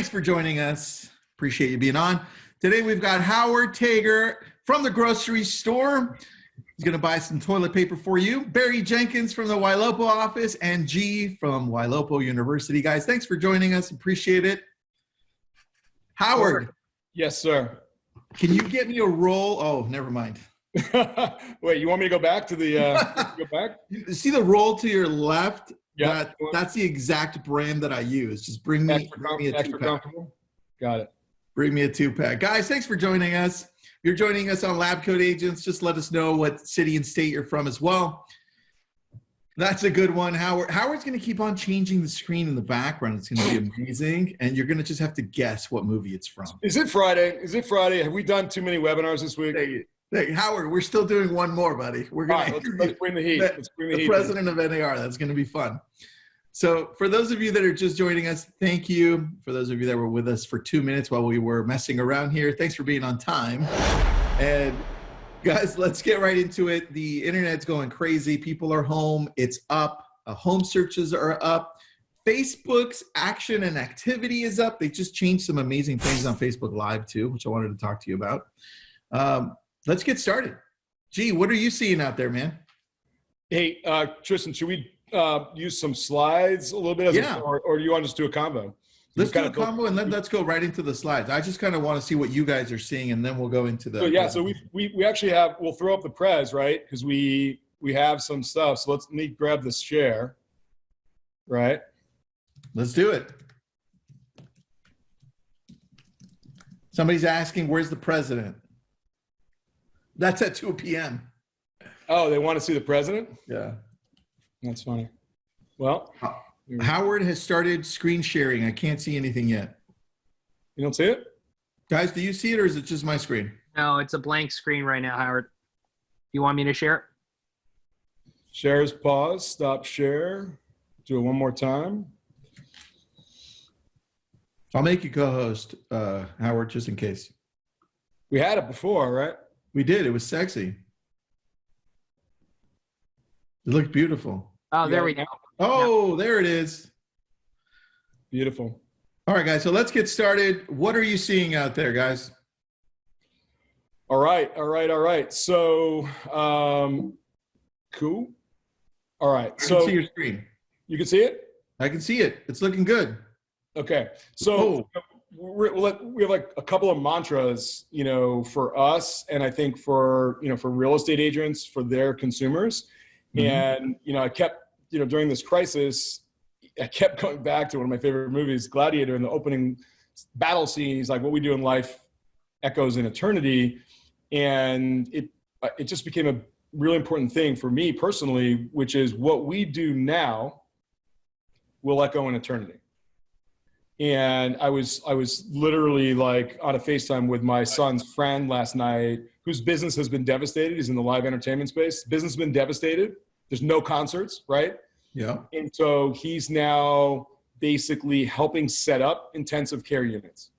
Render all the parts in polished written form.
Thanks for joining us. Appreciate you being on. Today we've got Howard Tager from the grocery store. He's going to buy some toilet paper for you. Barry Jenkins from the Ylopo office and G from Ylopo University. Guys, thanks for joining us. Appreciate it. Howard. Yes, sir. Can you get me a roll? Oh, never mind. Wait, you want me to go back to the go back? See the roll to your left? Yeah. That's the exact brand that I use. Just bring me a two-pack. Got it. Bring me a two-pack. Guys, thanks for joining us. If you're joining us on Lab Coat Agents, just let us know what city and state you're from as well. That's a good one, Howard. Howard's going to keep on changing the screen in the background. It's going to be amazing. And you're going to just have to guess what movie it's from. Is it Friday? Is it Friday? Have we done too many webinars this week? Hey, Howard, we're still doing one more, buddy. We're going to let's bring the heat. Let's bring the heat. President of NAR. That's going to be fun. So for those of you that are just joining us, thank you. For those of you that were with us for 2 minutes while we were messing around here, thanks for being on time. And guys, let's get right into it. The internet's going crazy. People are home. It's up. Home searches are up. Facebook's action and activity is up. They just changed some amazing things on Facebook Live too, which I wanted to talk to you about. Let's get started. Gee, what are you seeing out there, man? Hey, Tristan, should we use some slides a little bit? Or do you want to just do a combo? Let's do a combo and then let's go right into the slides. I just kind of want to see what you guys are seeing and then we'll go into the. So we actually have, we'll throw up the pres, right? Because we have some stuff. So let me grab this share, right? Let's do it. Somebody's asking, where's the president? That's at 2 p.m. Oh, they want to see the president? Yeah. That's funny. Well, Howard has started screen sharing. I can't see anything yet. You don't see it? Guys, do you see it or is it just my screen? No, it's a blank screen right now, Howard. You want me to share it? Share is pause, stop share. Do it one more time. I'll make you co-host, Howard, just in case. We had it before, right? We did. It was sexy. It looked beautiful. Oh, there we go. Oh, there it is. Beautiful. All right, guys. So let's get started. What are you seeing out there, guys? All right. So, cool. All right. I can see your screen. You can see it? I can see it. It's looking good. Okay. So we have like a couple of mantras, for us, and I think for real estate agents, for their consumers. Mm-hmm. And, I kept, during this crisis, I kept going back to one of my favorite movies, Gladiator, in the opening battle scene. He's like, what we do in life echoes in eternity. And it just became a really important thing for me personally, which is what we do now will echo in eternity. And I was literally like on a FaceTime with my son's friend last night, whose business has been devastated. He's in the live entertainment space. Business has been devastated. There's no concerts, right? Yeah. And so he's now basically helping set up intensive care units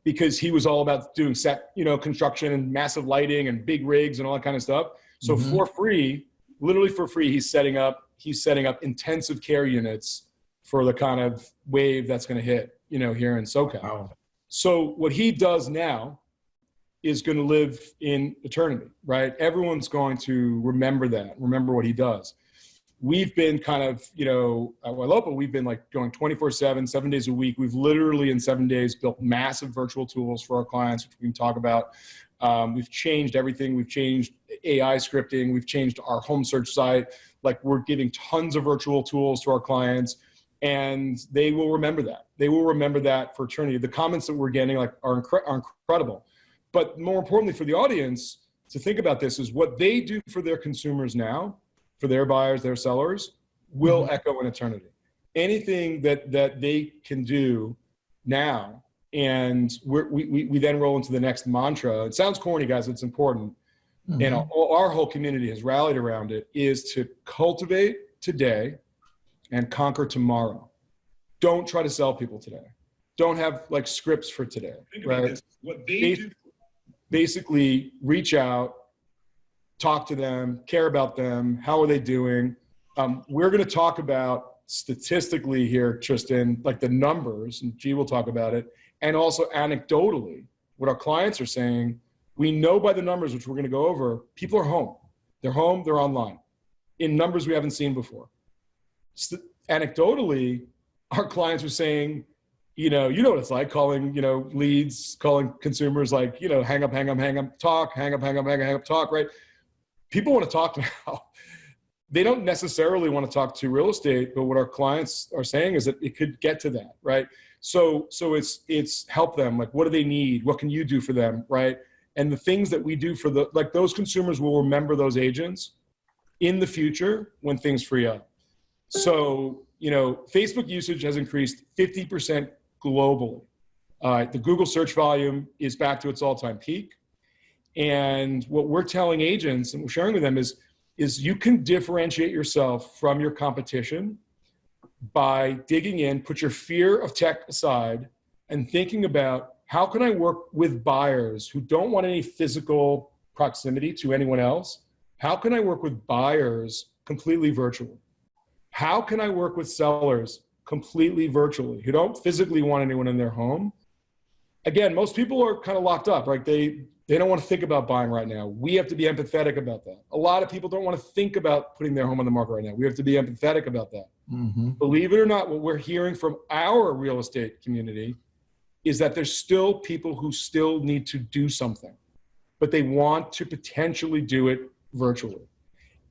because he was all about doing set, construction and massive lighting and big rigs and all that kind of stuff. So for free, literally for free, he's setting up intensive care units for the kind of wave that's going to hit, here in SoCal. Wow. So what he does now is going to live in eternity, right? Everyone's going to remember what he does. We've been kind of, at Ylopo, we've been like going 24/7, 7 days a week. We've literally in 7 days built massive virtual tools for our clients, which we can talk about. We've changed everything. We've changed AI scripting. We've changed our home search site. Like we're giving tons of virtual tools to our clients. And they will remember that. They will remember that for eternity. The comments that we're getting are incredible. But more importantly for the audience to think about this is what they do for their consumers now, for their buyers, their sellers, will echo in eternity. Anything that they can do now, and we then roll into the next mantra. It sounds corny, guys. It's important. And our whole community has rallied around it, is to cultivate today and conquer tomorrow. Don't try to sell people today. Don't have like scripts for today, right? What they do. Basically reach out, talk to them, care about them. How are they doing? We're going to talk about statistically here, Tristan, like the numbers, and G will talk about it. And also anecdotally, what our clients are saying, we know by the numbers, which we're going to go over, people are home. They're home, they're online in numbers we haven't seen before. Anecdotally, our clients are saying, you know what it's like calling, leads, calling consumers like, hang up, talk, hang up, talk, right? People want to talk now. They don't necessarily want to talk to real estate, but what our clients are saying is that it could get to that, right? So it's help them. Like, what do they need? What can you do for them, right? And the things that we do for those consumers will remember those agents in the future when things free up. So, Facebook usage has increased 50% globally. The Google search volume is back to its all-time peak. And what we're telling agents and we're sharing with them is you can differentiate yourself from your competition by digging in, put your fear of tech aside, and thinking about how can I work with buyers who don't want any physical proximity to anyone else? How can I work with buyers completely virtually? How can I work with sellers completely virtually who don't physically want anyone in their home? Again, most people are kind of locked up, right? They don't want to think about buying right now. We have to be empathetic about that. A lot of people don't want to think about putting their home on the market right now. We have to be empathetic about that. Mm-hmm. Believe it or not, what we're hearing from our real estate community is that there's still people who still need to do something, but they want to potentially do it virtually.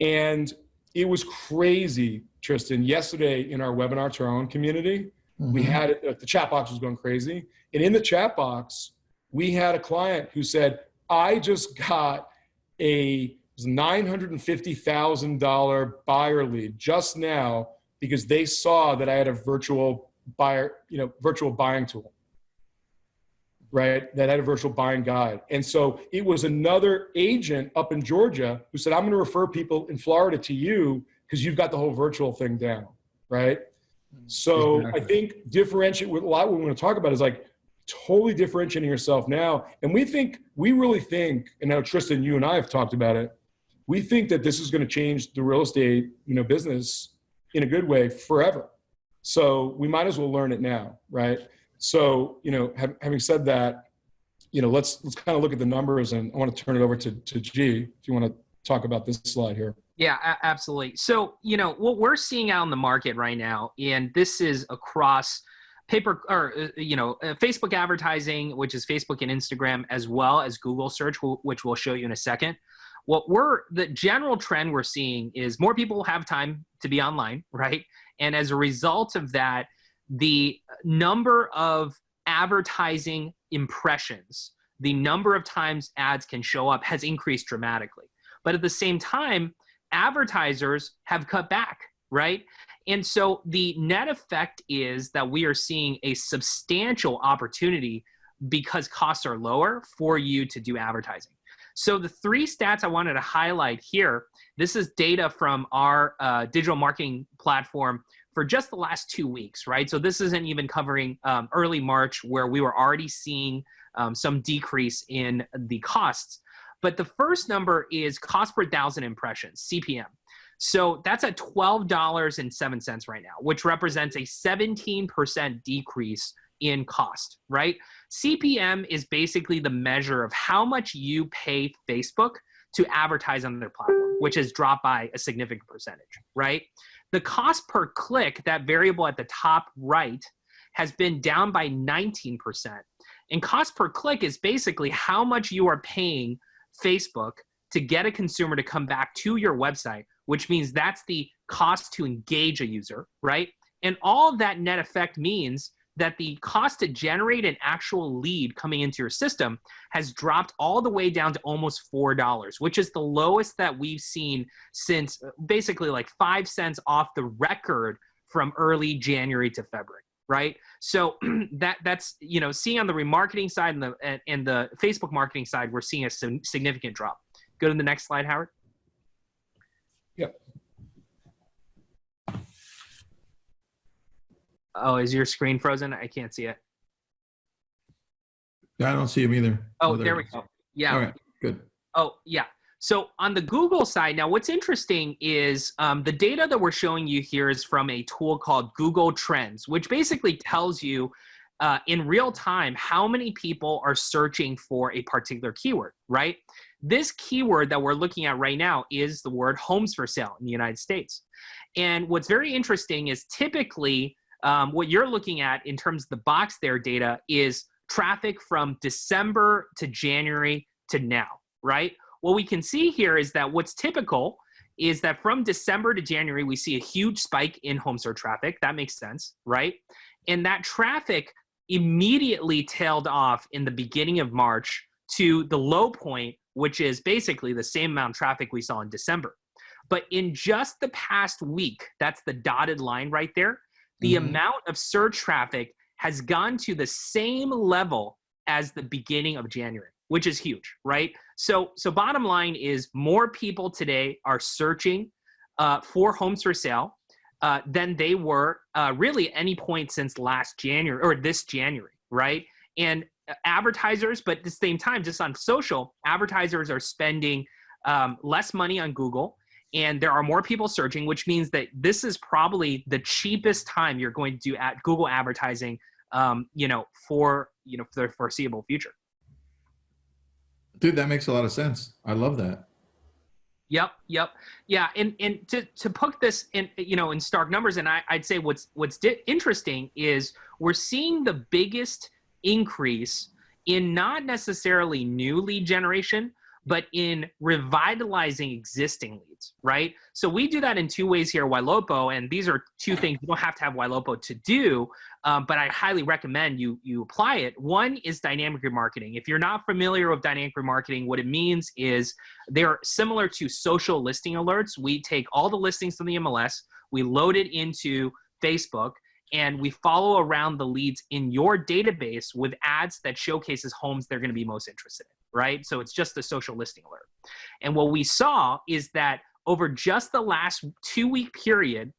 And it was crazy, Tristan, yesterday in our webinar to our own community, we had the chat box was going crazy. And in the chat box, we had a client who said, I just got a $950,000 buyer lead just now because they saw that I had a virtual buying tool, right? That had a virtual buying guide. And so it was another agent up in Georgia who said, I'm going to refer people in Florida to you because you've got the whole virtual thing down, right? So I think differentiate with a lot what we're going to talk about is like totally differentiating yourself now. And we really think, and now Tristan, you and I have talked about it, we think that this is going to change the real estate, business in a good way forever. So we might as well learn it now, right? So, having said that, let's kind of look at the numbers, and I want to turn it over to G, if you want to talk about this slide here. Yeah, absolutely. So, what we're seeing out in the market right now, and this is across Facebook advertising, which is Facebook and Instagram, as well as Google search, which we'll show you in a second. The general trend we're seeing is more people have time to be online, right? And as a result of that, the number of advertising impressions, the number of times ads can show up has increased dramatically. But at the same time, advertisers have cut back, right? And so the net effect is that we are seeing a substantial opportunity because costs are lower for you to do advertising. So the three stats I wanted to highlight here, this is data from our digital marketing platform for just the last 2 weeks, right? So this isn't even covering early March, where we were already seeing some decrease in the costs. But the first number is cost per 1,000 impressions, CPM. So that's at $12.07 right now, which represents a 17% decrease in cost, right? CPM is basically the measure of how much you pay Facebook to advertise on their platform, which has dropped by a significant percentage, right? The cost per click, that variable at the top right, has been down by 19%. And cost per click is basically how much you are paying Facebook to get a consumer to come back to your website, which means that's the cost to engage a user, right? And all of that net effect means that the cost to generate an actual lead coming into your system has dropped all the way down to almost $4, which is the lowest that we've seen since basically like 5 cents off the record from early January to February, right? So that's, seeing on the remarketing side and the Facebook marketing side, we're seeing a significant drop. Go to the next slide, Howard. Yep. Oh, is your screen frozen? I can't see it. I don't see him either. Oh, there we go. Yeah. All right, good. Oh, yeah. So on the Google side, now what's interesting is the data that we're showing you here is from a tool called Google Trends, which basically tells you in real time how many people are searching for a particular keyword, right? This keyword that we're looking at right now is the word homes for sale in the United States. And what's very interesting is typically what you're looking at in terms of the box there data is traffic from December to January to now, right? What we can see here is that what's typical is that from December to January, we see a huge spike in home search traffic. That makes sense, right? And that traffic immediately tailed off in the beginning of March to the low point, which is basically the same amount of traffic we saw in December. But in just the past week, that's the dotted line right there, the amount of search traffic has gone to the same level as the beginning of January, which is huge, right? So bottom line is more people today are searching for homes for sale than they were really any point since last January or this January, right? And advertisers, but at the same time, just on social, advertisers are spending less money on Google, and there are more people searching, which means that this is probably the cheapest time you're going to do at Google advertising, for the foreseeable future. Dude, that makes a lot of sense. I love that. Yep. Yeah, and to put this in, in stark numbers, and I'd say what's interesting is we're seeing the biggest increase in not necessarily new lead generation, but in revitalizing existing leads, right? So we do that in two ways here, ylopo, and these are two things you don't have to have ylopo to do, but I highly recommend you apply it. One is dynamic remarketing. If you're not familiar with dynamic remarketing, what it means is they're similar to social listing alerts. We take all the listings from the MLS, we load it into Facebook, and we follow around the leads in your database with ads that showcases homes they're going to be most interested in, right? So it's just a social listing alert. And what we saw is that over just the last 2-week period,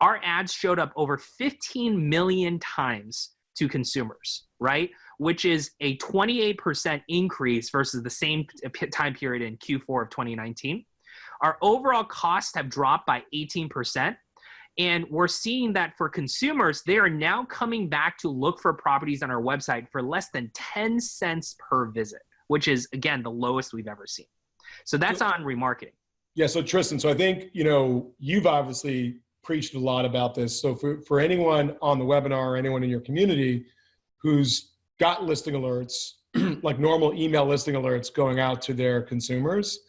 our ads showed up over 15 million times to consumers, right? Which is a 28% increase versus the same time period in Q4 of 2019. Our overall costs have dropped by 18%. And we're seeing that for consumers, they are now coming back to look for properties on our website for less than 10 cents per visit, which is, again, the lowest we've ever seen. So that's on remarketing. Yeah, so Tristan, so I think, you've obviously preached a lot about this. So for anyone on the webinar or anyone in your community who's got listing alerts, like normal email listing alerts going out to their consumers,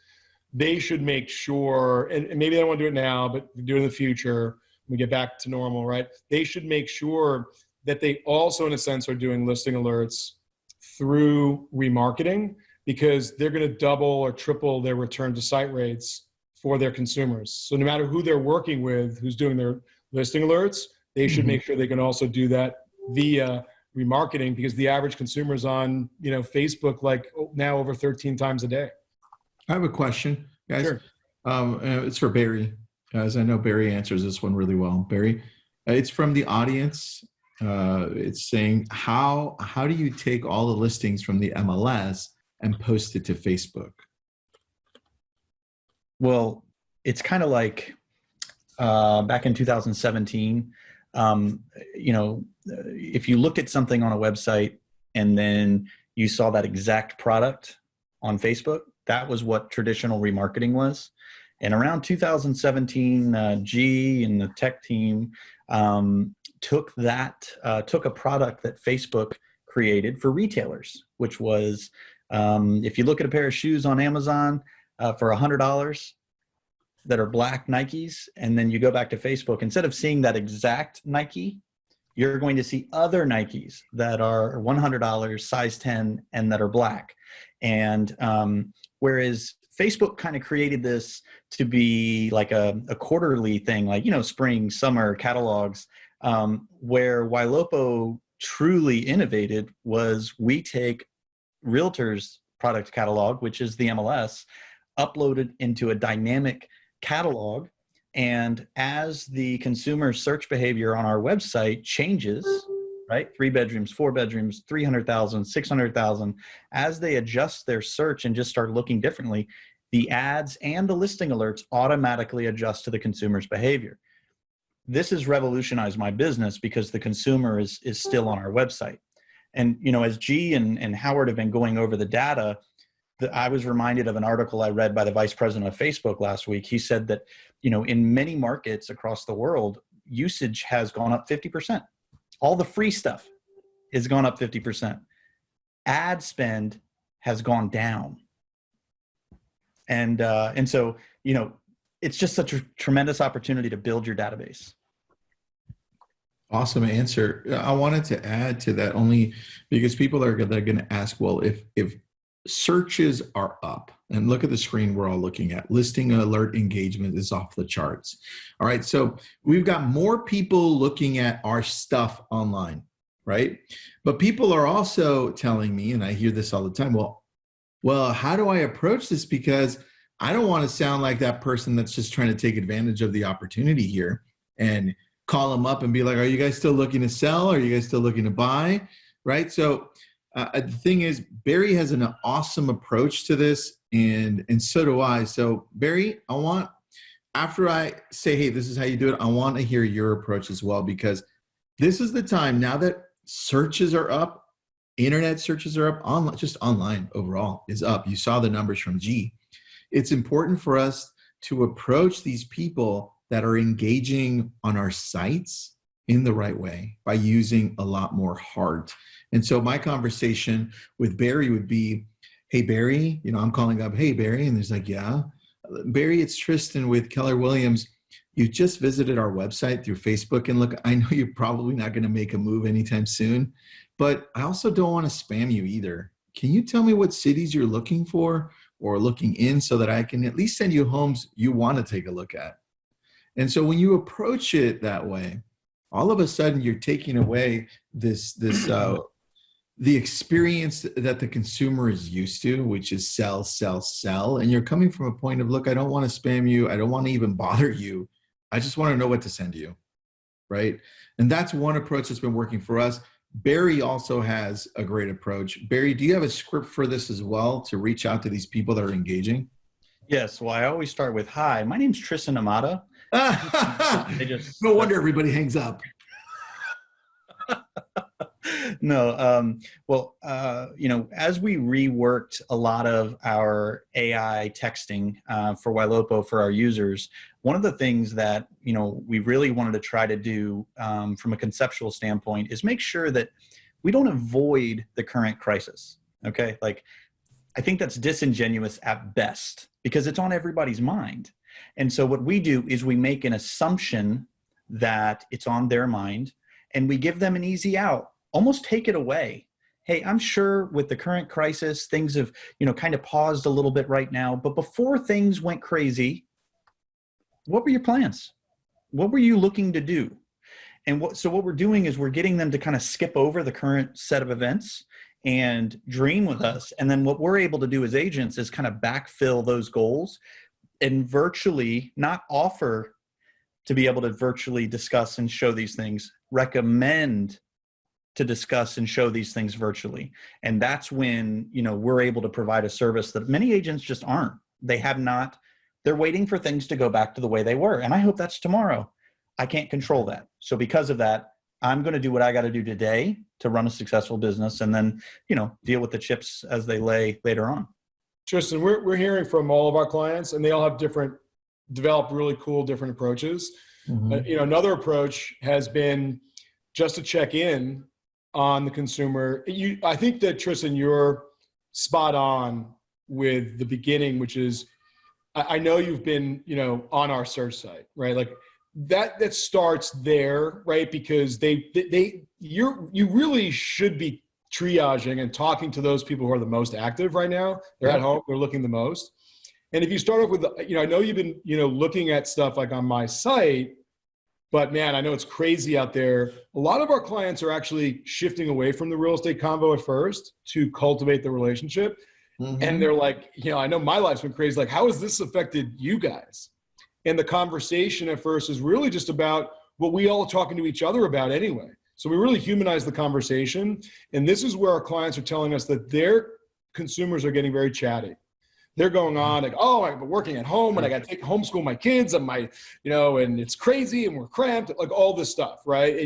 they should make sure, and maybe they don't want to do it now, but do it in the future, we get back to normal, right? They should make sure that they also, in a sense, are doing listing alerts through remarketing, because they're going to double or triple their return to site rates for their consumers. So no matter who they're working with, who's doing their listing alerts, they should make sure they can also do that via remarketing, because the average consumer is on, Facebook like now over 13 times a day. I have a question, guys. Sure. It's for Barry. Guys, I know Barry answers this one really well. Barry, it's from the audience. It's saying, how do you take all the listings from the MLS and post it to Facebook? Well, it's kind of like back in 2017, if you looked at something on a website and then you saw that exact product on Facebook, that was what traditional remarketing was. And around 2017, G and the tech team took a product that Facebook created for retailers, which was, if you look at a pair of shoes on Amazon for $100 that are black Nikes, and then you go back to Facebook, instead of seeing that exact Nike, you're going to see other Nikes that are $100, size 10, and that are black. And whereas Facebook kind of created this to be like a quarterly thing, like, spring, summer catalogs, where ylopo truly innovated was we take realtors' product catalog, which is the MLS, uploaded into a dynamic catalog. And as the consumer search behavior on our website changes, right? 3 bedrooms, 4 bedrooms, 300,000, 600,000. As they adjust their search and just start looking differently, the ads and the listing alerts automatically adjust to the consumer's behavior. this has revolutionized my business because the consumer is still on our website. And, as G and Howard have been going over the data, I was reminded of an article I read by the vice president of Facebook last week. He said that, in many markets across the world, usage has gone up 50%. All the free stuff has gone up 50%. Ad spend has gone down. And so, it's just such a tremendous opportunity to build your database. Awesome answer. I wanted to add to that only because people are going to ask, well, if searches are up, and look at the screen we're all looking at, listing alert engagement is off the charts. All right. So we've got more people looking at our stuff online, right? But people are also telling me, and I hear this all the time, well, how do I approach this? Because I don't want to sound like that person that's just trying to take advantage of the opportunity here and call them up and be like, are you guys still looking to sell? Are you guys still looking to buy? Right. So the thing is, Barry has an awesome approach to this, and so do I. So Barry, after I say, hey, this is how you do it, I want to hear your approach as well, because this is the time now that searches are up, internet searches are up, just online overall is up. You saw the numbers from G. It's important for us to approach these people that are engaging on our sites in the right way by using a lot more heart. And so my conversation with Barry would be, hey, Barry, I'm calling up, hey, Barry. And he's like, yeah, Barry, it's Tristan with Keller Williams. You just visited our website through Facebook. And look, I know you're probably not going to make a move anytime soon, but I also don't want to spam you either. Can you tell me what cities you're looking for or looking in so that I can at least send you homes you want to take a look at? And so when you approach it that way, all of a sudden you're taking away the experience that the consumer is used to, which is sell, sell, sell. And you're coming from a point of, look, I don't want to spam you. I don't want to even bother you. I just want to know what to send you, right? And that's one approach that's been working for us. Barry also has a great approach. Barry, do you have a script for this as well to reach out to these people that are engaging? Yes. Well, I always start with, hi, my name's Tristan Amata. No wonder everybody hangs up. No. As we reworked a lot of our AI texting for ylopo for our users, one of the things that, we really wanted to try to do from a conceptual standpoint is make sure that we don't avoid the current crisis. Okay. I think that's disingenuous at best because it's on everybody's mind. And so what we do is we make an assumption that it's on their mind and we give them an easy out, almost take it away. Hey, I'm sure with the current crisis, things have, kind of paused a little bit right now, but before things went crazy, what were your plans? What were you looking to do? And so what we're doing is we're getting them to kind of skip over the current set of events and dream with us. And then what we're able to do as agents is kind of backfill those goals and virtually not offer to be able to virtually discuss and show these things, recommend to discuss and show these things virtually. And that's when, we're able to provide a service that many agents just aren't. They have not, they're waiting for things to go back to the way they were. And I hope that's tomorrow. I can't control that. So because of that, I'm going to do what I got to do today to run a successful business and then, deal with the chips as they lay later on. Tristan, we're hearing from all of our clients and they all have developed really cool, different approaches. Mm-hmm. Another approach has been just to check in on the consumer. I think that Tristan, you're spot on with the beginning, which is, I know you've been, on our search site, right? Like that starts there, right? Because you really should be triaging and talking to those people who are the most active right now. They're at home, they're looking the most. And if you start off with, I know you've been, looking at stuff like on my site, but man, I know it's crazy out there. A lot of our clients are actually shifting away from the real estate convo at first to cultivate the relationship. Mm-hmm. And they're like, I know my life's been crazy. Like, how has this affected you guys? And the conversation at first is really just about what we all are talking to each other about anyway. So we really humanize the conversation. And this is where our clients are telling us that their consumers are getting very chatty. They're going on like, oh, I'm working at home and I got to homeschool my kids and and it's crazy and we're cramped, like all this stuff, right?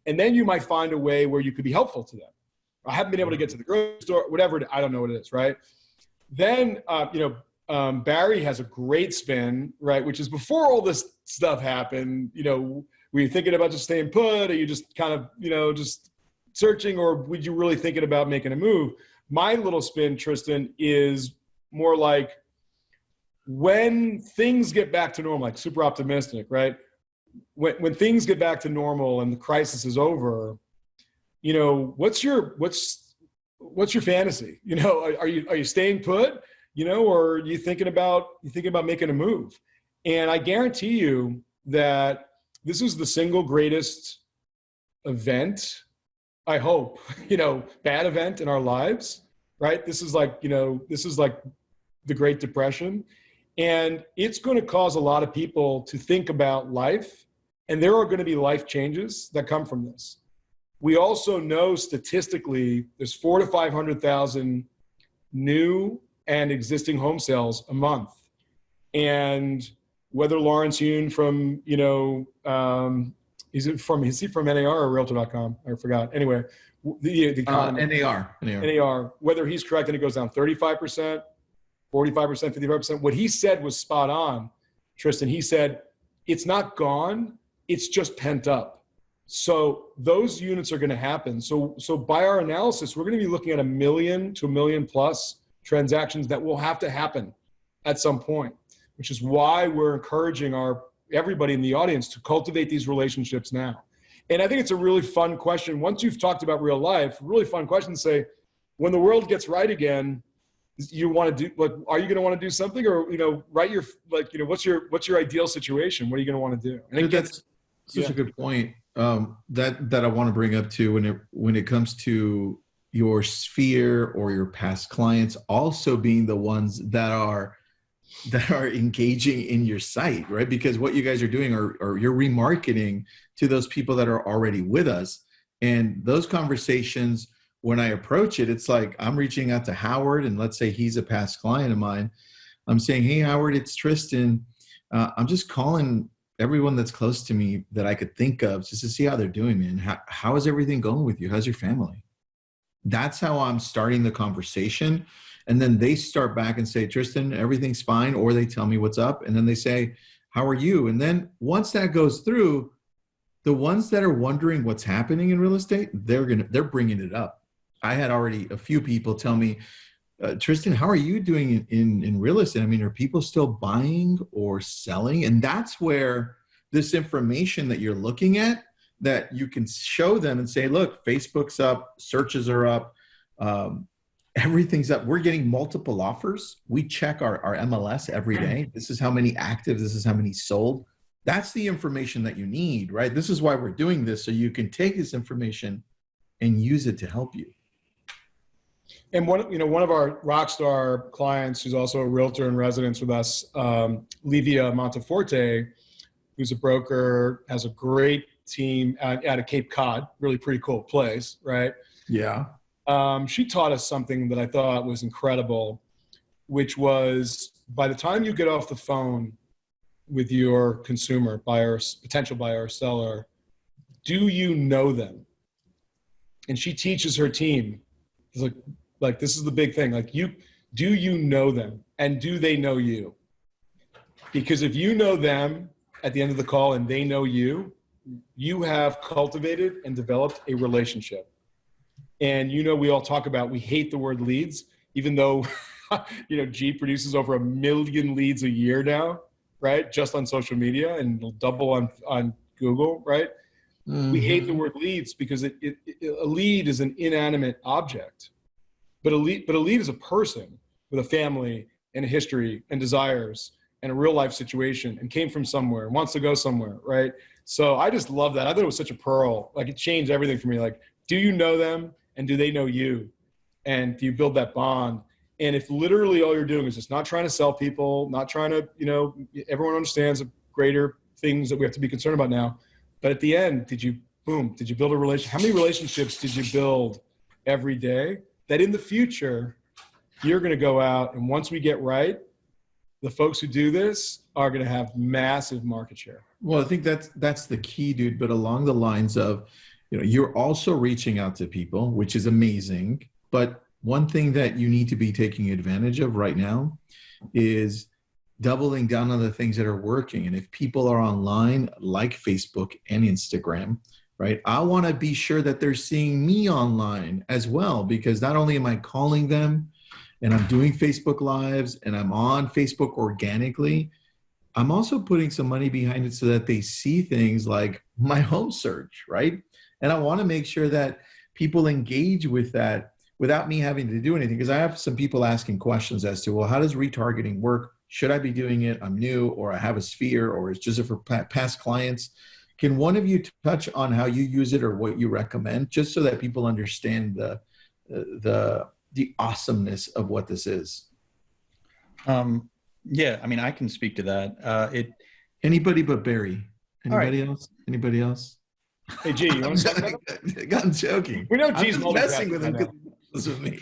And then you might find a way where you could be helpful to them. I haven't been able to get to the grocery store, whatever, I don't know what it is, right? Then, Barry has a great spin, right? Which is before all this stuff happened, were you thinking about just staying put? Are you just kind of, just searching, or would you really thinking about making a move? My little spin, Tristan, is more like when things get back to normal, like super optimistic, right? When things get back to normal and the crisis is over, what's your fantasy? Are you staying put? Or are you thinking about making a move? And I guarantee you that this is the single greatest event, I hope, bad event in our lives, right? This is like the Great Depression. And it's going to cause a lot of people to think about life. And there are going to be life changes that come from this. We also know statistically there's 400,000 to 500,000 new and existing home sales a month. And whether Lawrence Yun from, is he from NAR or Realtor.com? I forgot. Anyway, the NAR, whether he's correct and it goes down 35%, 45%, 55%. What he said was spot on, Tristan. He said, it's not gone, it's just pent up. So those units are going to happen. So by our analysis, we're going to be looking at 1 million to 1 million plus transactions that will have to happen at some point, which is why we're encouraging everybody in the audience to cultivate these relationships now. And I think it's a really fun question. Once you've talked about real life, really fun question to say, when the world gets right again, you want to do, like, are you going to want to do something, or, write your, what's your ideal situation? What are you going to want to do? And that's such a good point. That I want to bring up too, when it comes to your sphere or your past clients also being the ones that are engaging in your site, right? Because what you guys are doing are you're remarketing to those people that are already with us. And those conversations, when I approach it, it's like I'm reaching out to Howard, and let's say he's a past client of mine. I'm saying, hey, Howard, it's Tristan. I'm just calling everyone that's close to me that I could think of just to see how they're doing, man. How is everything going with you? How's your family? That's how I'm starting the conversation. And then they start back and say, Tristan, everything's fine. Or they tell me what's up. And then they say, how are you? And then once that goes through, the ones that are wondering what's happening in real estate, they're bringing it up. I had already a few people tell me, Tristan, how are you doing in real estate? I mean, are people still buying or selling? And that's where this information that you're looking at, that you can show them and say, look, Facebook's up, searches are up, everything's up. We're getting multiple offers. We check our MLS every day. This is how many active, this is how many sold. That's the information that you need, right? This is why we're doing this, so you can take this information and use it to help you. And one of our rock star clients, who's also a realtor in residence with us, Livia Monteforte, who's a broker, has a great team out of Cape Cod, really pretty cool place, right? Yeah. She taught us something that I thought was incredible, which was, by the time you get off the phone with your consumer, buyer, potential buyer or seller, do you know them? And she teaches her team, like this is the big thing. Like, do you know them, and do they know you? Because if you know them at the end of the call and they know you, you have cultivated and developed a relationship. And we all talk about, we hate the word leads, even though G produces over 1 million leads a year now, right? Just on social media, and it'll double on Google, right? Mm-hmm. We hate the word leads because a lead is an inanimate object. But a lead is a person with a family and a history and desires and a real life situation, and came from somewhere and wants to go somewhere, right? So I just love that. I thought it was such a pearl. Like, it changed everything for me. Like, do you know them, and do they know you? And do you build that bond? And if literally all you're doing is just not trying to sell people, not trying to, everyone understands the greater things that we have to be concerned about now. But at the end, did you build a relationship? How many relationships did you build every day that in the future you're going to go out, and once we get right, the folks who do this are going to have massive market share. Well, I think that's the key, dude. But along the lines of, you're also reaching out to people, which is amazing. But one thing that you need to be taking advantage of right now is doubling down on the things that are working. And if people are online, like Facebook and Instagram, right, I want to be sure that they're seeing me online as well, because not only am I calling them and I'm doing Facebook Lives and I'm on Facebook organically, I'm also putting some money behind it so that they see things like my home search, right? And I want to make sure that people engage with that without me having to do anything, because I have some people asking questions as to, well, how does retargeting work? Should I be doing it? I'm new, or I have a sphere, or it's just for past clients. Can one of you touch on how you use it or what you recommend, just so that people understand the awesomeness of what this is? Yeah, I mean, I can speak to that. Anybody but Barry. Anybody else? Anybody else? Hey, G, you want to talk about it? I'm joking. We know G's I'm just messing with him because he was with me.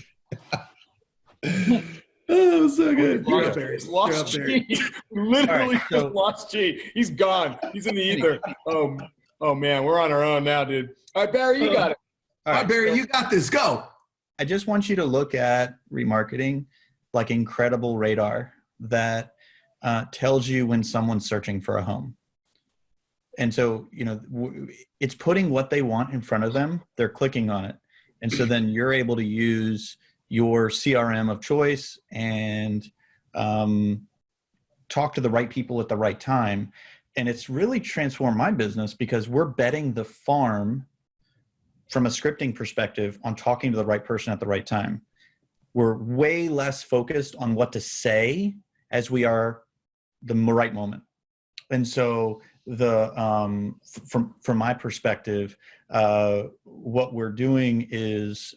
Oh, so good. Lost G. Literally lost G. He's gone. He's in the ether. Oh man, we're on our own now, dude. All right, Barry, you got it. All right, Barry, you got this. Go. I just want you to look at remarketing like incredible radar that tells you when someone's searching for a home. And so, it's putting what they want in front of them. They're clicking on it. And so then you're able to use your CRM of choice and talk to the right people at the right time. And it's really transformed my business, because we're betting the farm from a scripting perspective on talking to the right person at the right time. We're way less focused on what to say as we are the right moment. And so from my perspective, what we're doing is,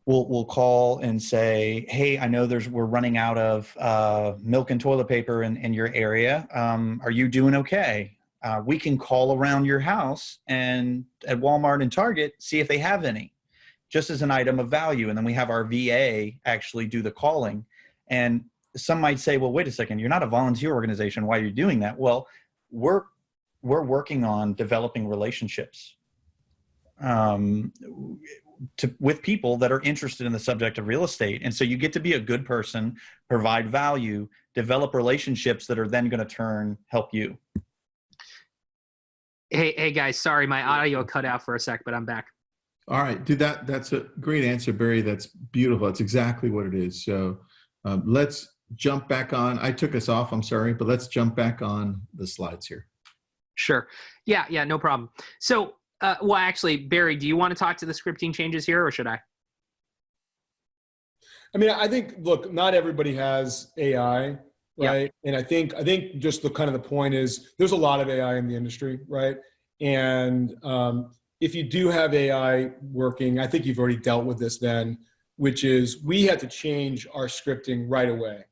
we'll call and say, hey, I know we're running out of milk and toilet paper in your area. Are you doing okay? We can call around your house and at Walmart and Target, see if they have any, just as an item of value. And then we have our VA actually do the calling. And some might say, well, wait a second, you're not a volunteer organization. Why are you doing that? Well, we're working on developing relationships with people that are interested in the subject of real estate. And so you get to be a good person, provide value, develop relationships that are then going to help you. Hey guys, sorry, my audio cut out for a sec, but I'm back. All right, dude, that's a great answer, Barry. That's beautiful. That's exactly what it is. So let's jump back on. I took us off, I'm sorry, but let's jump back on the slides here. Sure. Yeah, no problem. So, well, actually, Barry, do you want to talk to the scripting changes here, or should I? I mean, I think, look, not everybody has AI, right? Yeah. And I think just the kind of the point is there's a lot of AI in the industry, right? And if you do have AI working, I think you've already dealt with this then, which is we had to change our scripting right away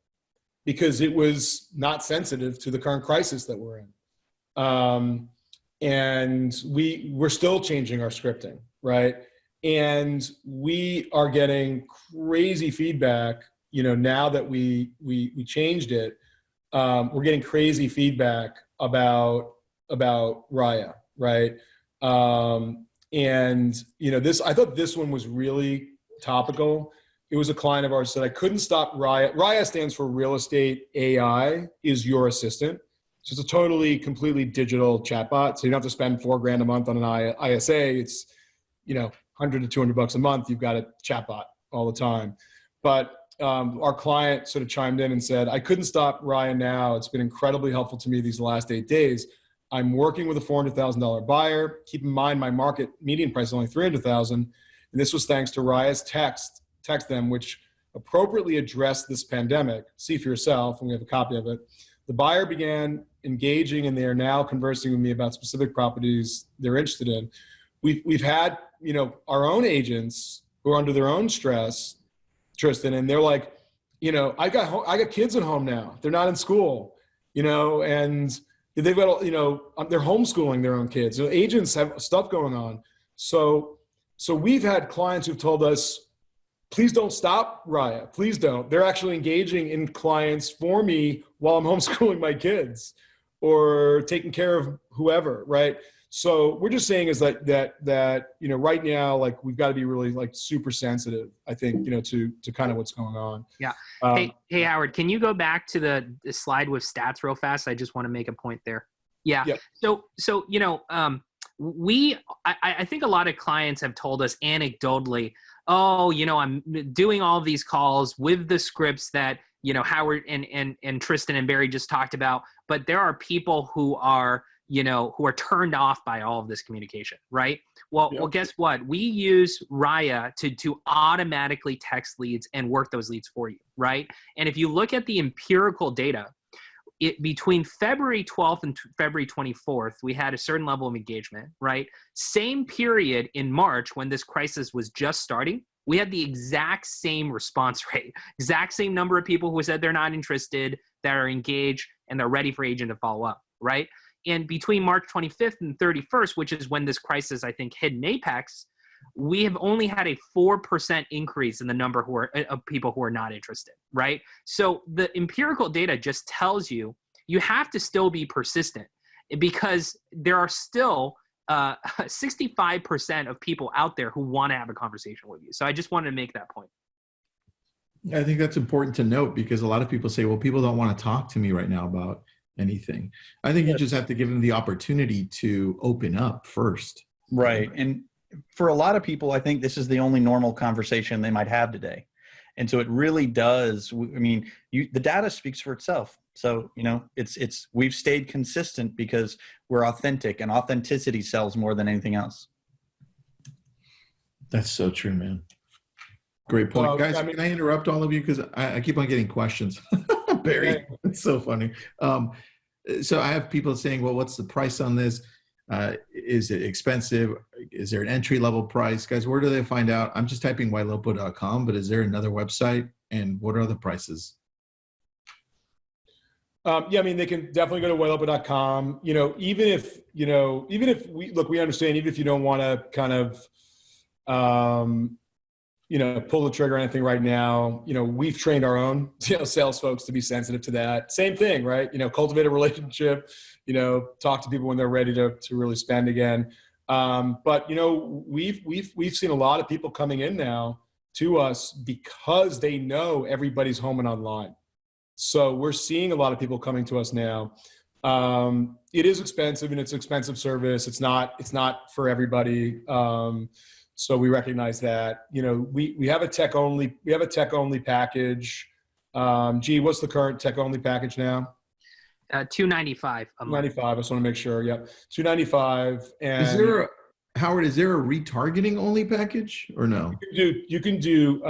because it was not sensitive to the current crisis that we're in. And we're still changing our scripting, right? And we are getting crazy feedback, now that we changed it, we're getting crazy feedback about Raya, right? And I thought this one was really topical. It was a client of ours that I couldn't stop Raya. Raya stands for Real Estate AI is Your Assistant. So it's a completely digital chatbot. So you don't have to spend $4,000 a month on an ISA. It's, $100 to $200 a month. You've got a chatbot all the time. But our client sort of chimed in and said, I couldn't stop Raya now. It's been incredibly helpful to me these last 8 days. I'm working with a $400,000 buyer. Keep in mind, my market median price is only $300,000. And this was thanks to Raya's text them, which appropriately addressed this pandemic. See for yourself, and we have a copy of it. The buyer began engaging, and they are now conversing with me about specific properties they're interested in. We've had, our own agents who are under their own stress, Tristan, and they're like, I got kids at home now. They're not in school, and they've got, they're homeschooling their own kids. Agents have stuff going on. So we've had clients who've told us, please don't stop Raya. Please don't. They're actually engaging in clients for me while I'm homeschooling my kids or taking care of whoever, right? So we're just saying is that you know, right now, like, we've got to be really like super sensitive, I think, you know, to kind of what's going on. Yeah. Hey, Howard, can you go back to the slide with stats real fast? I just want to make a point there. Yeah. Yep. So you know, I think a lot of clients have told us anecdotally, oh, you know, I'm doing all of these calls with the scripts that, you know, Howard and Tristan and Barry just talked about, but there are people who are, you know, who are turned off by all of this communication, right? Well, guess what? We use Raya to automatically text leads and work those leads for you, right? And if you look at the empirical data, between February 12th and February 24th, we had a certain level of engagement, right? Same period in March when this crisis was just starting, we had the exact same response rate, exact same number of people who said they're not interested, that are engaged, and they're ready for agent to follow up, right? And between March 25th and 31st, which is when this crisis, I think, hit an apex, we have only had a 4% increase in the number of people who are not interested, right? So the empirical data just tells you have to still be persistent, because there are still 65% of people out there who want to have a conversation with you. So I just wanted to make that point. I think that's important to note, because a lot of people say, well, people don't want to talk to me right now about anything. I think you just have to give them the opportunity to open up first. Right. And for a lot of people, I think this is the only normal conversation they might have today. And so it really does. I mean, the data speaks for itself. So, you know, we've stayed consistent because we're authentic, and authenticity sells more than anything else. That's so true, man. Great point. Guys, can I interrupt all of you? Because I keep on getting questions. Barry, it's so funny. So I have people saying, well, what's the price on this? Is it expensive? Is there an entry-level price? Guys, where do they find out? I'm just typing ylopo.com, but is there another website? And what are the prices? Yeah, I mean, they can definitely go to ylopo.com. You know, even if we understand, even if you don't want to kind of, you know, pull the trigger or anything right now, you know, we've trained our own, you know, sales folks to be sensitive to that. Same thing, right? You know, cultivate a relationship, you know, talk to people when they're ready to really spend again. But, you know, we've seen a lot of people coming in now to us because they know everybody's home and online. So we're seeing a lot of people coming to us now. It is expensive, and it's an expensive service. It's not for everybody. So we recognize that. You know, we have a tech only package. Gee, what's the current tech only package now? $295 a month. $295. I just want to make sure. Yep, $295. And Howard, is there a retargeting only package or no? You can do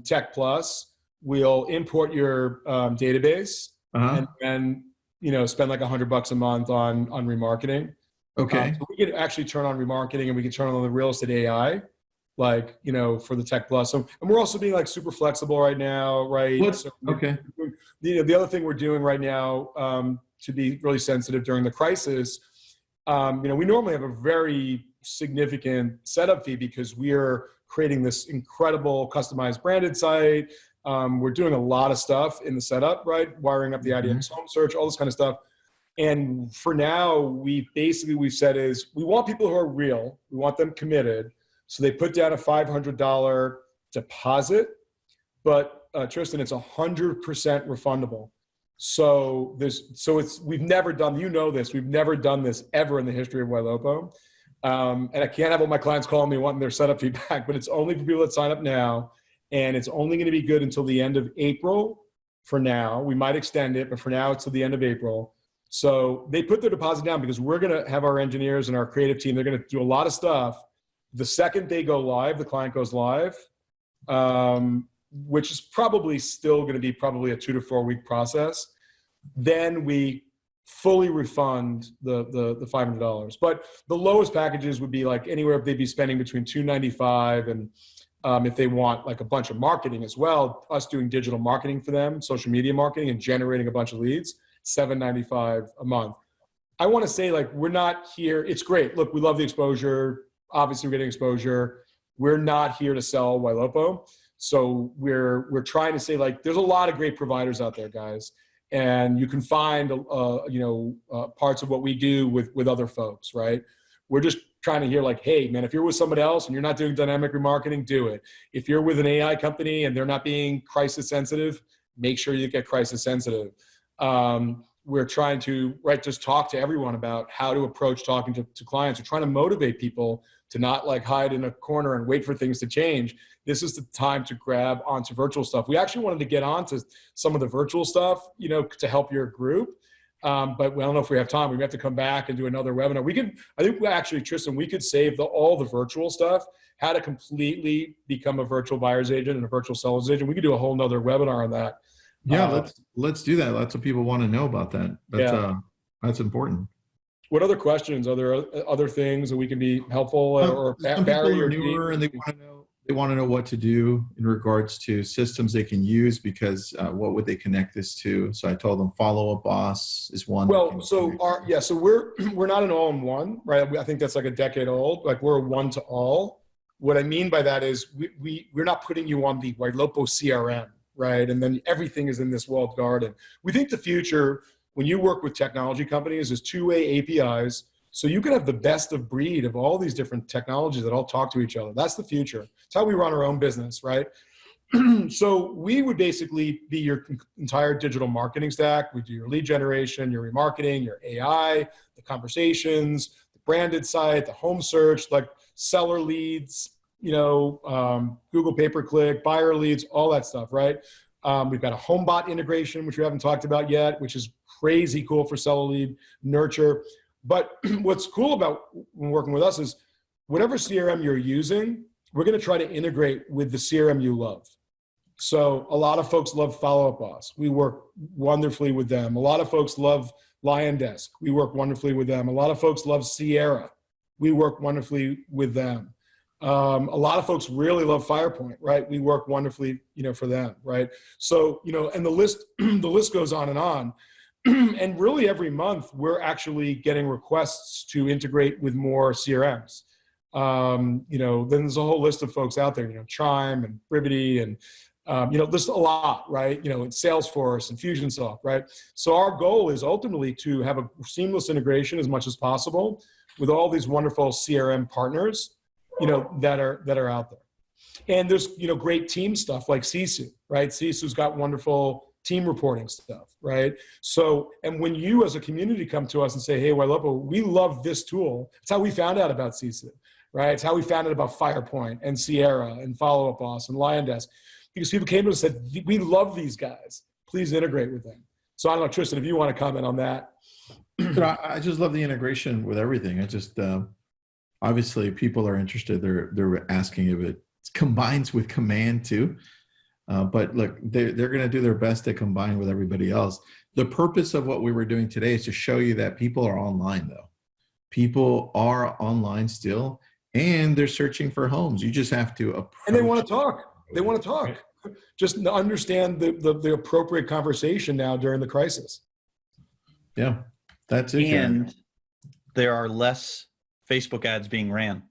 Tech Plus. We'll import your database and then, you know, spend like $100 a month on remarketing. Okay. So we can actually turn on remarketing, and we can turn on the real estate AI, like, you know, for the Tech Plus. So, and we're also being like super flexible right now, right? So okay. The other thing we're doing right now to be really sensitive during the crisis, you know, we normally have a very significant setup fee because we are creating this incredible customized branded site. We're doing a lot of stuff in the setup, right? Wiring up the IDX home search, all this kind of stuff. And for now, we've said is we want people who are real. We want them committed. So they put down a $500 deposit, but Tristan, it's 100% refundable. So we've never done, you know this, we've never done this ever in the history of ylopo. And I can't have all my clients calling me wanting their setup feedback, but it's only for people that sign up now. And it's only going to be good until the end of April for now. We might extend it, but for now it's till the end of April. So they put their deposit down because we're going to have our engineers and our creative team. They're going to do a lot of stuff. The second they go live, the client goes live, which is probably still going to be probably a 2 to 4 week process. Then we fully refund the $500. But the lowest packages would be like anywhere they'd be spending between $295 and if they want like a bunch of marketing as well, us doing digital marketing for them, social media marketing, and generating a bunch of leads, $795 a month. I want to say, like, we're not here. It's great. Look, we love the exposure. Obviously, we're getting exposure. We're not here to sell ylopo. So we're trying to say, like, there's a lot of great providers out there, guys, and you can find parts of what we do with other folks, right? We're just trying to hear, like, hey, man, if you're with somebody else and you're not doing dynamic remarketing, do it. If you're with an AI company and they're not being crisis sensitive, make sure you get crisis sensitive. We're trying to, just talk to everyone about how to approach talking to clients. We're trying to motivate people to not like hide in a corner and wait for things to change. This is the time to grab onto virtual stuff. We actually wanted to get onto some of the virtual stuff, to help your group. But we don't know if we have time. We have to come back and do another webinar. I think actually, Tristan, we could save all the virtual stuff, how to completely become a virtual buyer's agent and a virtual seller's agent. We could do a whole nother webinar on that. Yeah, let's do that. Lots of people want to know about that. That's important. What other questions? Are there other things that we can be helpful or some people are newer and they want to know what to do in regards to systems they can use, because what would they connect this to? So I told them Follow Up Boss is one. Well, so we're not an all-in-one, right? I think that's like a decade old. Like, we're a one-to-all. What I mean by that is we're not putting you on the ylopo CRM, right? And then everything is in this walled garden. We think the future, when you work with technology companies, is two-way APIs. So you can have the best of breed of all these different technologies that all talk to each other. That's the future. It's how we run our own business, right? So we would basically be your entire digital marketing stack. We do your lead generation, your remarketing, your AI, the conversations, the branded site, the home search, like seller leads, Google pay-per-click, buyer leads, all that stuff, right? We've got a HomeBot integration, which we haven't talked about yet, which is crazy cool for seller lead nurture. But what's cool about working with us is whatever CRM you're using, we're going to try to integrate with the CRM you love. So a lot of folks love Follow Up Boss. We work wonderfully with them. A lot of folks love Lion Desk. We work wonderfully with them. A lot of folks love Sierra. We work wonderfully with them. A lot of folks really love FirePoint, right? We work wonderfully, for them, right? So, and the list goes on and on. And really every month we're actually getting requests to integrate with more CRMs. Then there's a whole list of folks out there, Chime and Brivity and, there's a lot, right? And Salesforce and Fusionsoft, right? So our goal is ultimately to have a seamless integration as much as possible with all these wonderful CRM partners, that are out there. And there's, great team stuff like Sisu, right? Sisu's got wonderful team reporting stuff, right? So, and when you as a community come to us and say, hey, ylopo, we love this tool. It's how we found out about Sisu, right? It's how we found out about FirePoint and Sierra and Follow Up Boss and Lion Desk, because people came to us and said, we love these guys. Please integrate with them. So I don't know, Tristan, if you want to comment on that. I just love the integration with everything. I just, obviously people are interested. They're asking if it combines with Command too. But look, they're going to do their best to combine with everybody else. The purpose of what we were doing today is to show you that people are online though. People are online still, and they're searching for homes. You just have to approach. And they want to talk. They want to talk. Just understand the appropriate conversation now during the crisis. Yeah, that's it. And there are less Facebook ads being ran.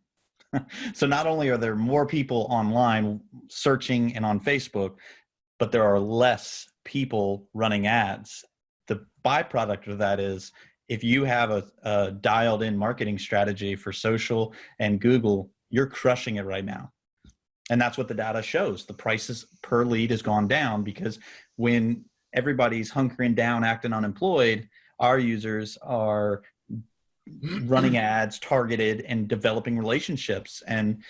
So not only are there more people online searching and on Facebook, but there are less people running ads. The byproduct of that is if you have a dialed in marketing strategy for social and Google, you're crushing it right now. And that's what the data shows. The prices per lead has gone down because when everybody's hunkering down, acting unemployed, our users are running ads, targeted, and developing relationships. And,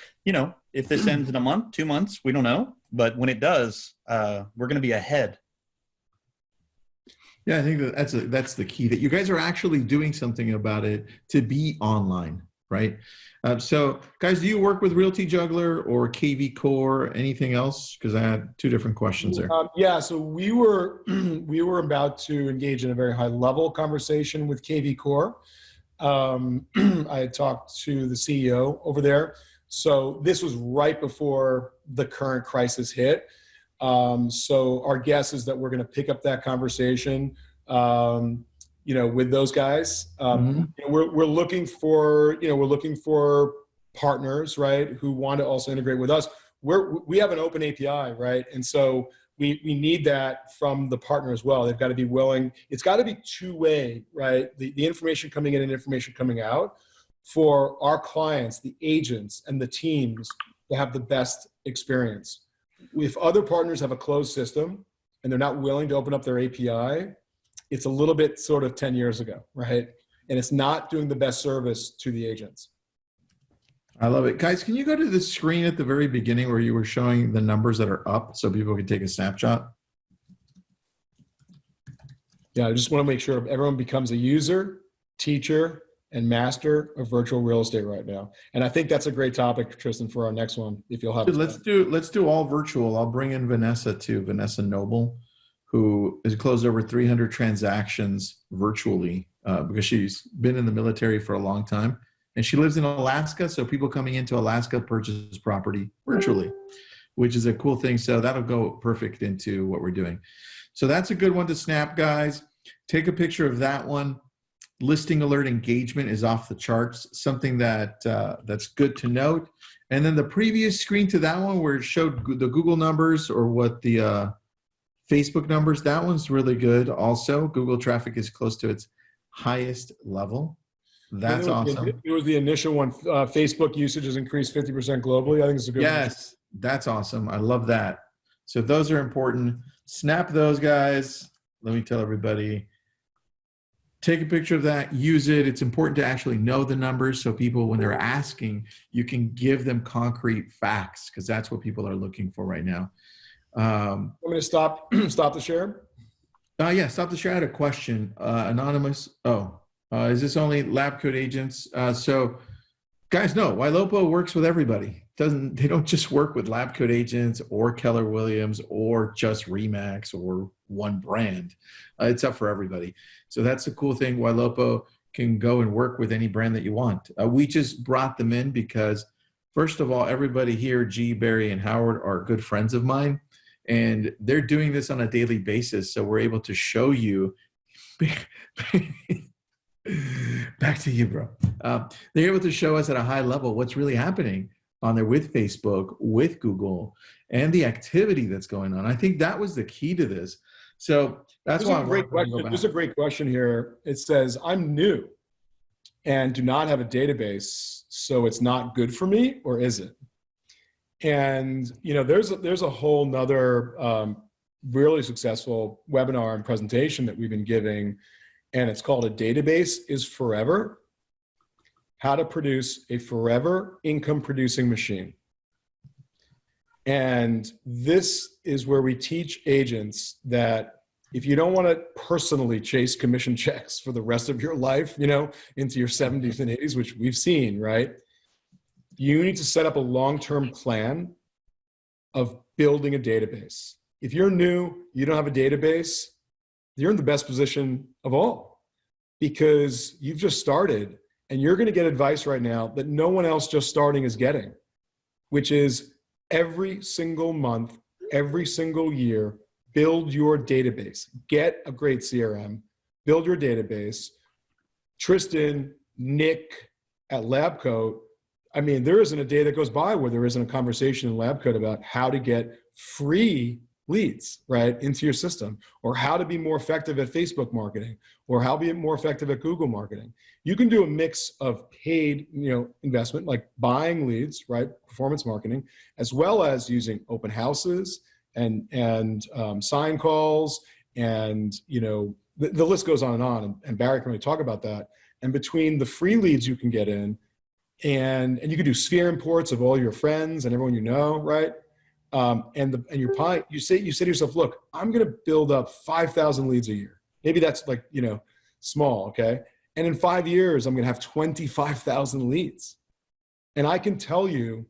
if this ends in a month, 2 months, we don't know. But when it does, we're going to be ahead. Yeah, I think that's the key, that you guys are actually doing something about it to be online, right? So guys, do you work with Realty Juggler or KV Core, anything else? Because I had two different questions there. Yeah, so we were about to engage in a very high level conversation with KV Core. I had talked to the CEO over there. So this was right before the current crisis hit. So our guess is that we're going to pick up that conversation, with those guys. We're looking for partners, right, who want to also integrate with us. we have an open API, right? And so we need that from the partner as well. They've got to be willing. It's got to be two-way, right? The information coming in and information coming out for our clients, the agents, and the teams to have the best experience. If other partners have a closed system and they're not willing to open up their API, it's a little bit sort of 10 years ago, right? And it's not doing the best service to the agents. I love it. Guys, can you go to the screen at the very beginning where you were showing the numbers that are up so people can take a snapshot? Yeah, I just want to make sure everyone becomes a user, teacher, and master of virtual real estate right now. And I think that's a great topic, Tristan, for our next one, if you'll have Let's do all virtual. I'll bring in Vanessa too, Vanessa Noble, who has closed over 300 transactions virtually because she's been in the military for a long time. And she lives in Alaska, so people coming into Alaska purchase property virtually, which is a cool thing. So that'll go perfect into what we're doing. So that's a good one to snap, guys. Take a picture of that one. Listing alert engagement is off the charts, something that that's good to note. And then the previous screen to that one where it showed the Google numbers or what the Facebook numbers, that one's really good also. Google traffic is close to its highest level. That's awesome. It was the initial one. Facebook usage has increased 50% globally. I think it's a good one. Yes, that's awesome. I love that. So those are important. Snap those, guys. Let me tell everybody. Take a picture of that. Use it. It's important to actually know the numbers so people, when they're asking, you can give them concrete facts because that's what people are looking for right now. I'm going to stop the share. Yeah, stop the share. I had a question. Anonymous. Is this only lab coat agents? So guys, no, ylopo works with everybody. They don't just work with lab coat agents or Keller Williams or just Remax or one brand. It's up for everybody. So that's the cool thing. ylopo can go and work with any brand that you want. We just brought them in because, first of all, everybody here, G, Barry, and Howard, are good friends of mine. And they're doing this on a daily basis. So we're able to show you back to you, bro. They're able to show us at a high level what's really happening on there with Facebook, with Google, and the activity that's going on. I think that was the key to this. So that's why There's a great question here. It says, I'm new and do not have a database, so it's not good for me, or is it? And there's a whole nother really successful webinar and presentation that we've been giving, and it's called A Database is Forever: How to Produce a Forever Income Producing Machine. And this is where we teach agents that if you don't want to personally chase commission checks for the rest of your life, into your 70s and 80s, which we've seen, right? You need to set up a long-term plan of building a database. If you're new, you don't have a database, you're in the best position of all because you've just started and you're going to get advice right now that no one else just starting is getting, which is every single month, every single year, build your database. Get a great CRM, build your database. Tristan, Nick at LabCoat, there isn't a day that goes by where there isn't a conversation in LabCoat about how to get free leads, right, into your system, or how to be more effective at Facebook marketing, or how to be more effective at Google marketing. You can do a mix of paid, investment, like buying leads, right, performance marketing, as well as using open houses and sign calls, and the list goes on, and Barry can really talk about that. And between the free leads you can get in, and you can do sphere imports of all your friends and everyone you know, right? You say to yourself, look, I'm going to build up 5,000 leads a year. Maybe that's small, okay? And in 5 years, I'm going to have 25,000 leads. And I can tell you,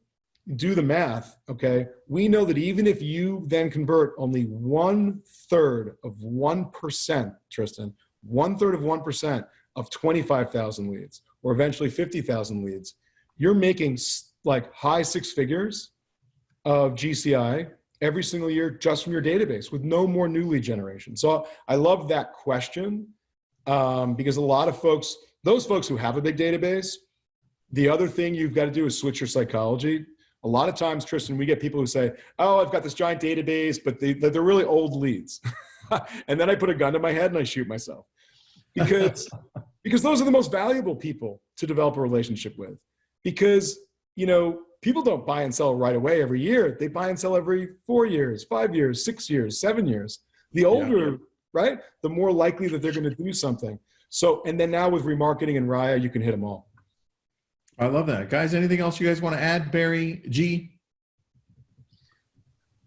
do the math, okay? We know that even if you then convert only 1/3 of 1%, Tristan, 1/3 of 1% of 25,000 leads, or eventually 50,000 leads, you're making like high six figures of GCI every single year just from your database with no more new lead generation. So I love that question because a lot of folks, those folks who have a big database, the other thing you've got to do is switch your psychology. A lot of times, Tristan, we get people who say, oh, I've got this giant database, but they're really old leads. And then I put a gun to my head and I shoot myself. Because those are the most valuable people to develop a relationship with. Because, people don't buy and sell right away every year. They buy and sell every 4 years, 5 years, 6 years, 7 years. The older, right, the more likely that they're going to do something. So, and then now with remarketing and Raya, you can hit them all. I love that. Guys, anything else you guys want to add, Barry, G?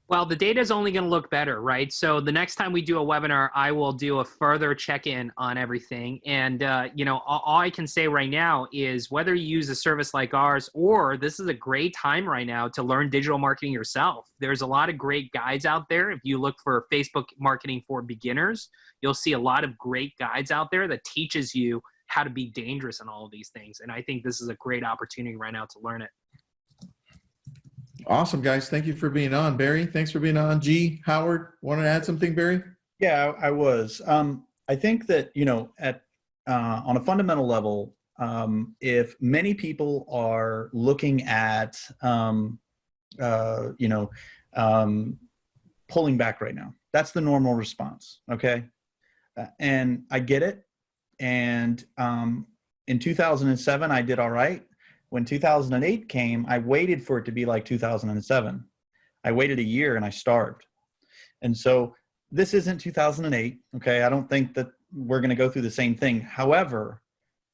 Well, the data is only going to look better, right? So the next time we do a webinar, I will do a further check-in on everything. And, all I can say right now is whether you use a service like ours or this is a great time right now to learn digital marketing yourself. There's a lot of great guides out there. If you look for Facebook marketing for beginners, you'll see a lot of great guides out there that teaches you how to be dangerous in all of these things. And I think this is a great opportunity right now to learn it. Awesome, guys. Thank you for being on. Barry, thanks for being on. G, Howard, want to add something, Barry? Yeah, I was. I think that, on a fundamental level, if many people are looking at, pulling back right now, that's the normal response, okay? And I get it. And in 2007, I did all right. When 2008 came, I waited for it to be like 2007. I waited a year and I starved. And so this isn't 2008, okay? I don't think that we're going to go through the same thing. However,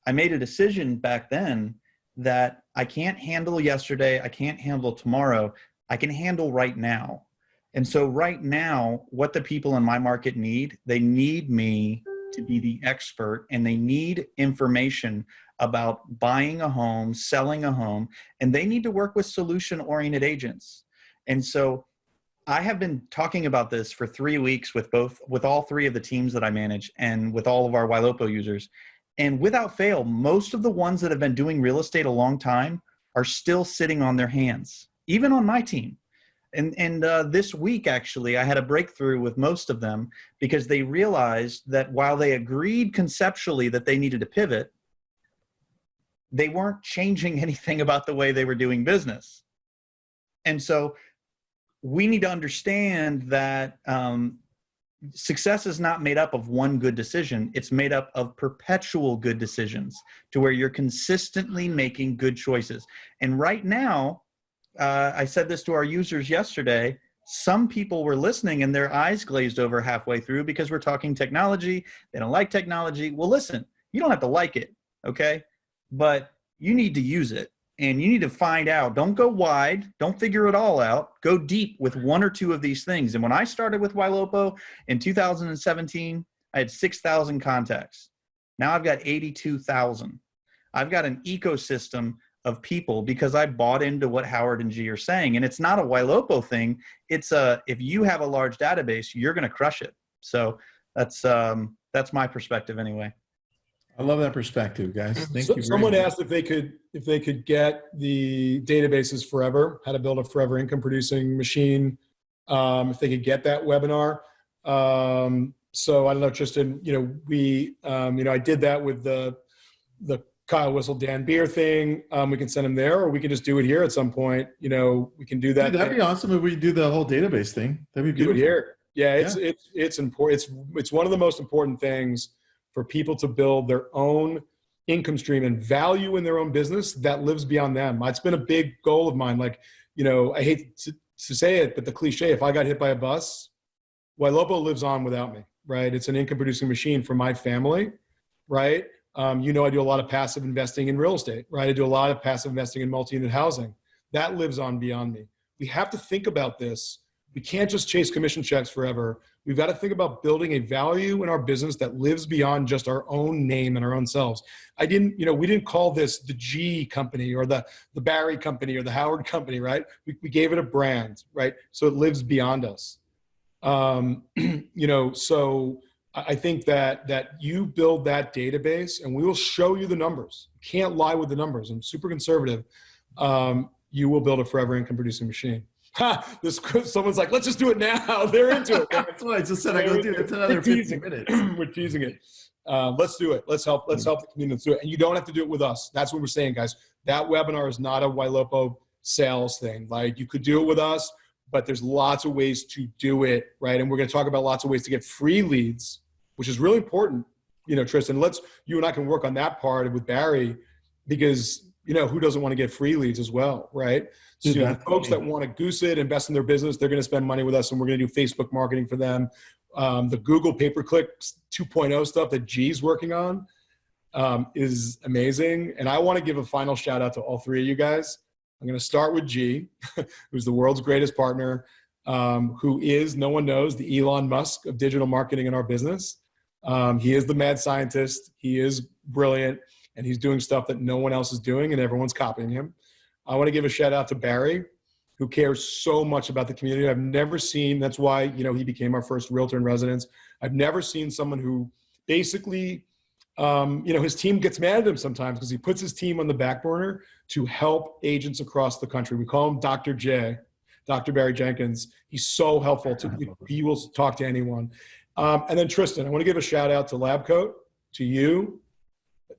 I made a decision back then that I can't handle yesterday, I can't handle tomorrow, I can handle right now. And so right now, what the people in my market need, they need me to be the expert, and they need information about buying a home, selling a home, and they need to work with solution-oriented agents. And so I have been talking about this for 3 weeks with all three of the teams that I manage and with all of our ylopo users. And without fail, most of the ones that have been doing real estate a long time are still sitting on their hands, even on my team. And this week, actually, I had a breakthrough with most of them because they realized that while they agreed conceptually that they needed to pivot, they weren't changing anything about the way they were doing business. And so we need to understand that success is not made up of one good decision. It's made up of perpetual good decisions to where you're consistently making good choices. And right now, I said this to our users yesterday, some people were listening and their eyes glazed over halfway through because we're talking technology. They don't like technology. Well, listen, you don't have to like it, okay? But you need to use it and you need to find out. Don't go wide. Don't figure it all out. Go deep with one or two of these things. And when I started with ylopo in 2017, I had 6,000 contacts. Now I've got 82,000. I've got an ecosystem of people because I bought into what Howard and G are saying. And it's not a ylopo thing. It's if you have a large database, you're going to crush it. So that's my perspective anyway. I love that perspective, guys. Thank you. Someone asked if they could get the databases forever, how to build a forever income producing machine. If they could get that webinar. So I don't know, Tristan, I did that with the Kyle Whistle, Dan Beer thing. We can send them there, or we can just do it here at some point. We can do that. Dude, that'd be awesome if we do the whole database thing. That'd be beautiful. Do it here. Yeah, it's important. It's one of the most important things for people to build their own income stream and value in their own business that lives beyond them. It's been a big goal of mine. Like, I hate to say it, but the cliche, if I got hit by a bus, ylopo lives on without me, right? It's an income producing machine for my family, right? I do a lot of passive investing in real estate, right? I do a lot of passive investing in multi-unit housing. That lives on beyond me. We have to think about this. We can't just chase commission checks forever. We've got to think about building a value in our business that lives beyond just our own name and our own selves. We didn't call this the G company or the Barry company or the Howard company, right? We gave it a brand, right? So it lives beyond us. So I think that you build that database and we will show you the numbers. You can't lie with the numbers. I'm super conservative. You will build a forever income producing machine. Someone's like, let's just do it now. They're into it. That's what I just said. I go do it. It's another 15 minutes. We're teasing it. Let's do it. Let's help the community do it. And you don't have to do it with us. That's what we're saying, guys. That webinar is not a ylopo sales thing. Like you could do it with us, but there's lots of ways to do it, right? And we're going to talk about lots of ways to get free leads, which is really important. You know, Tristan, you and I can work on that part with Barry, because, you know, who doesn't want to get free leads as well, right? So, you know, folks that want to goose it, invest in their business, they're going to spend money with us, and we're going to do Facebook marketing for them. The Google pay-per-click 2.0 stuff that G's working on is amazing. And I want to give a final shout out to all three of you guys. I'm going to start with G, who's the world's greatest partner, who is, no one knows, the Elon Musk of digital marketing in our business. He is the mad scientist. He is brilliant, and he's doing stuff that no one else is doing, and everyone's copying him. I want to give a shout out to Barry, who cares so much about the community. I've never seen, that's why, you know, he became our first realtor in residence. I've never seen someone who basically, you know, his team gets mad at him sometimes because he puts his team on the back burner to help agents across the country. We call him Dr. J, Dr. Barry Jenkins. He's so helpful. He will talk to anyone. And then Tristan, I want to give a shout out to LabCoat, to you,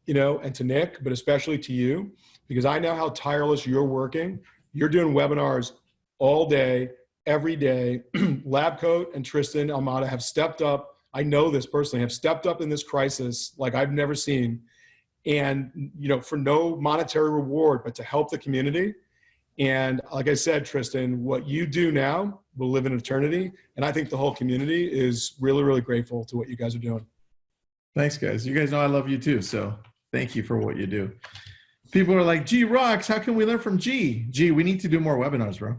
you know, and to Nick, but especially to you, because I know how tireless you're working. You're doing webinars all day, every day. LabCoat and Tristan Almada have stepped up. I know this personally, have stepped up in this crisis like I've never seen. And, you know, for no monetary reward, but to help the community. And like I said, Tristan, what you do now will live in eternity. And I think the whole community is really, really grateful to what you guys are doing. Thanks, guys. You guys know I love you too. So thank you for what you do. People are like, G rocks. How can we learn from G? G, we need to do more webinars, bro.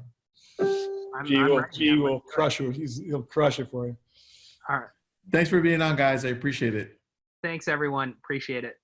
G will crush you. He'll crush it for you. All right. Thanks for being on, guys. I appreciate it. Thanks, everyone. Appreciate it.